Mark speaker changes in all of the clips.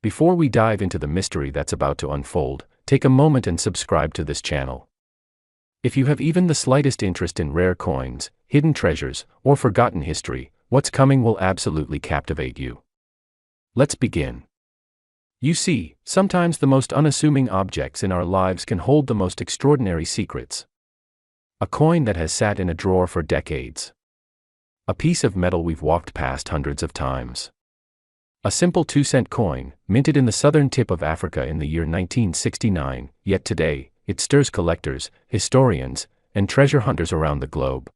Speaker 1: Before we dive into the mystery that's about to unfold, take a moment and subscribe to this channel. If you have even the slightest interest in rare coins, hidden treasures, or forgotten history, what's coming will absolutely captivate you. Let's begin. You see, sometimes the most unassuming objects in our lives can hold the most extraordinary secrets. A coin that has sat in a drawer for decades. A piece of metal we've walked past hundreds of times. A simple 2-cent coin, minted in the southern tip of Africa in the year 1969, yet today, it stirs collectors, historians, and treasure hunters around the globe.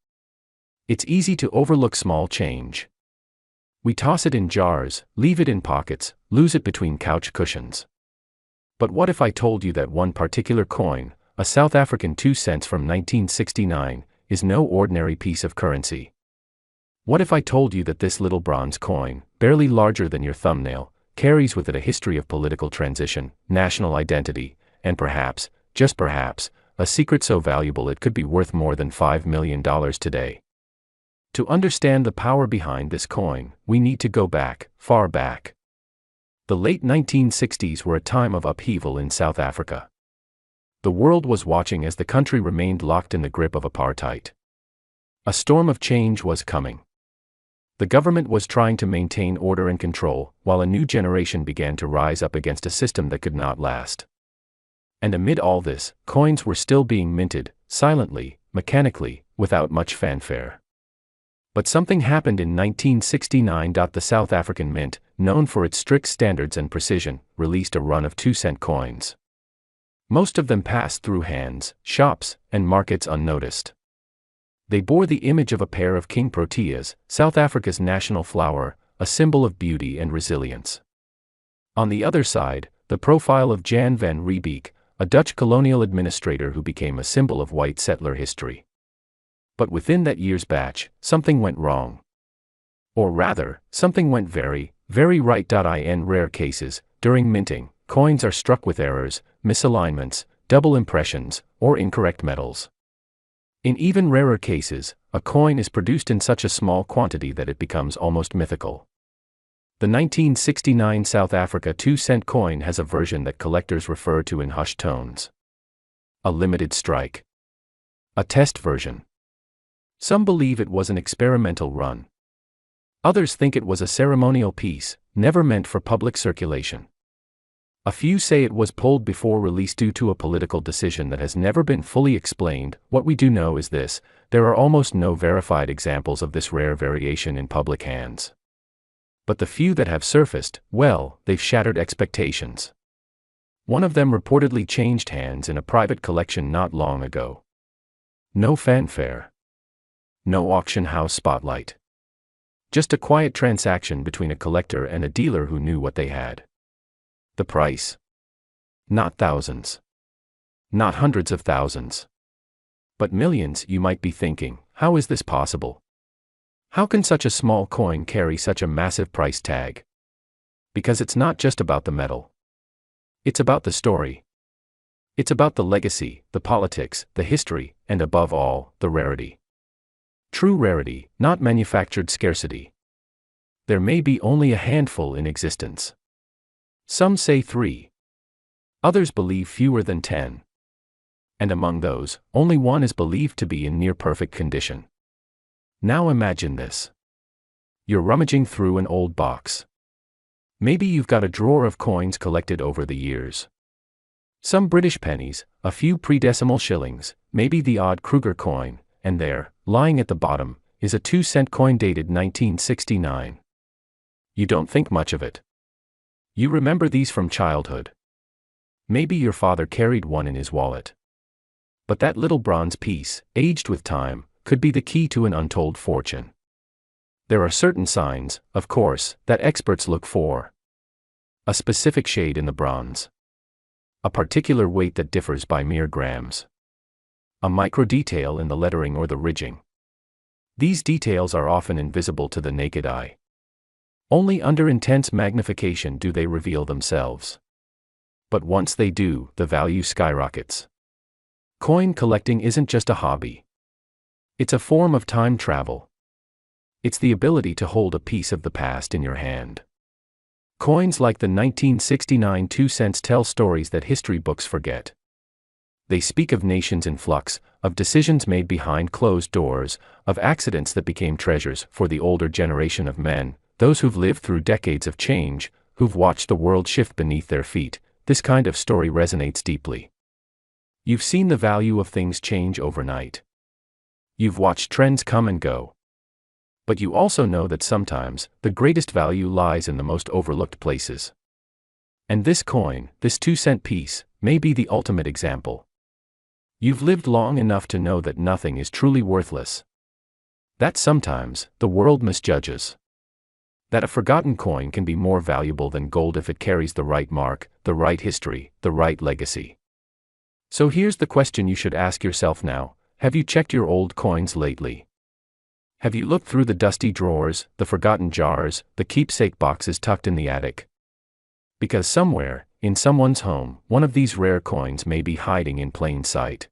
Speaker 1: It's easy to overlook small change. We toss it in jars, leave it in pockets, lose it between couch cushions. But what if I told you that one particular coin, a South African 2 cents from 1969, is no ordinary piece of currency? What if I told you that this little bronze coin, barely larger than your thumbnail, carries with it a history of political transition, national identity, and perhaps, just perhaps, a secret so valuable it could be worth more than $5 million today? To understand the power behind this coin, we need to go back, far back. The late 1960s were a time of upheaval in South Africa. The world was watching as the country remained locked in the grip of apartheid. A storm of change was coming. The government was trying to maintain order and control, while a new generation began to rise up against a system that could not last. And amid all this, coins were still being minted, silently, mechanically, without much fanfare. But something happened in 1969. The South African Mint, known for its strict standards and precision, released a run of 2-cent coins. Most of them passed through hands, shops, and markets unnoticed. They bore the image of a pair of king proteas, South Africa's national flower, a symbol of beauty and resilience. On the other side, the profile of Jan van Riebeeck, a Dutch colonial administrator who became a symbol of white settler history. But within that year's batch, something went wrong. Or rather, something went very, very right. In rare cases, during minting, coins are struck with errors, misalignments, double impressions, or incorrect metals. In even rarer cases, a coin is produced in such a small quantity that it becomes almost mythical. The 1969 South Africa 2-cent coin has a version that collectors refer to in hushed tones. A limited strike. A test version. Some believe it was an experimental run. Others think it was a ceremonial piece, never meant for public circulation. A few say it was pulled before release due to a political decision that has never been fully explained. What we do know is this: there are almost no verified examples of this rare variation in public hands. But the few that have surfaced, well, they've shattered expectations. One of them reportedly changed hands in a private collection not long ago. No fanfare. No auction house spotlight. Just a quiet transaction between a collector and a dealer who knew what they had. The price? Not thousands. Not hundreds of thousands. But millions. You might be thinking, how is this possible? How can such a small coin carry such a massive price tag? Because it's not just about the metal. It's about the story. It's about the legacy, the politics, the history, and above all, the rarity. True rarity, not manufactured scarcity. There may be only a handful in existence. Some say 3. Others believe fewer than 10. And among those, only one is believed to be in near-perfect condition. Now imagine this. You're rummaging through an old box. Maybe you've got a drawer of coins collected over the years. Some British pennies, a few pre-decimal shillings, maybe the odd Kruger coin, and there, lying at the bottom, is a 2-cent coin dated 1969. You don't think much of it. You remember these from childhood. Maybe your father carried one in his wallet. But that little bronze piece, aged with time, could be the key to an untold fortune. There are certain signs, of course, that experts look for. A specific shade in the bronze. A particular weight that differs by mere grams. A micro-detail in the lettering or the ridging. These details are often invisible to the naked eye. Only under intense magnification do they reveal themselves. But once they do, the value skyrockets. Coin collecting isn't just a hobby. It's a form of time travel. It's the ability to hold a piece of the past in your hand. Coins like the 1969 2 cents tell stories that history books forget. They speak of nations in flux, of decisions made behind closed doors, of accidents that became treasures for the older generation of men, those who've lived through decades of change, who've watched the world shift beneath their feet. This kind of story resonates deeply. You've seen the value of things change overnight. You've watched trends come and go. But you also know that sometimes, the greatest value lies in the most overlooked places. And this coin, this 2 cent piece, may be the ultimate example. You've lived long enough to know that nothing is truly worthless. That sometimes, the world misjudges. That a forgotten coin can be more valuable than gold if it carries the right mark, the right history, the right legacy. So here's the question you should ask yourself now: have you checked your old coins lately? Have you looked through the dusty drawers, the forgotten jars, the keepsake boxes tucked in the attic? Because somewhere, in someone's home, one of these rare coins may be hiding in plain sight.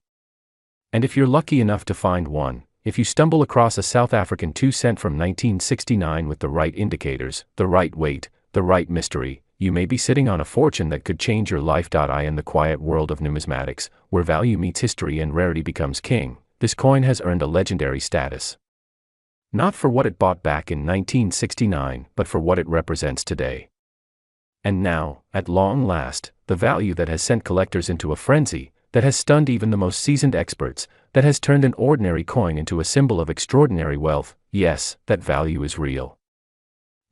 Speaker 1: And if you're lucky enough to find one, if you stumble across a South African 2 cent from 1969 with the right indicators, the right weight, the right mystery, you may be sitting on a fortune that could change your life. In the quiet world of numismatics, where value meets history and rarity becomes king, this coin has earned a legendary status. Not for what it bought back in 1969, but for what it represents today. And now, at long last, the value that has sent collectors into a frenzy, that has stunned even the most seasoned experts, that has turned an ordinary coin into a symbol of extraordinary wealth. Yes, that value is real.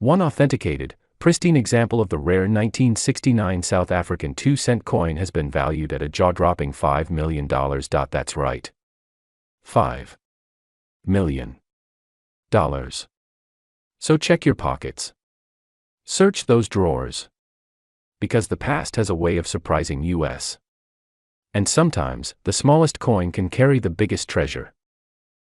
Speaker 1: One authenticated, pristine example of the rare 1969 South African 2 cent coin has been valued at a jaw-dropping $5 million. That's right. $5 million. So check your pockets. Search those drawers. Because the past has a way of surprising us. And sometimes, the smallest coin can carry the biggest treasure.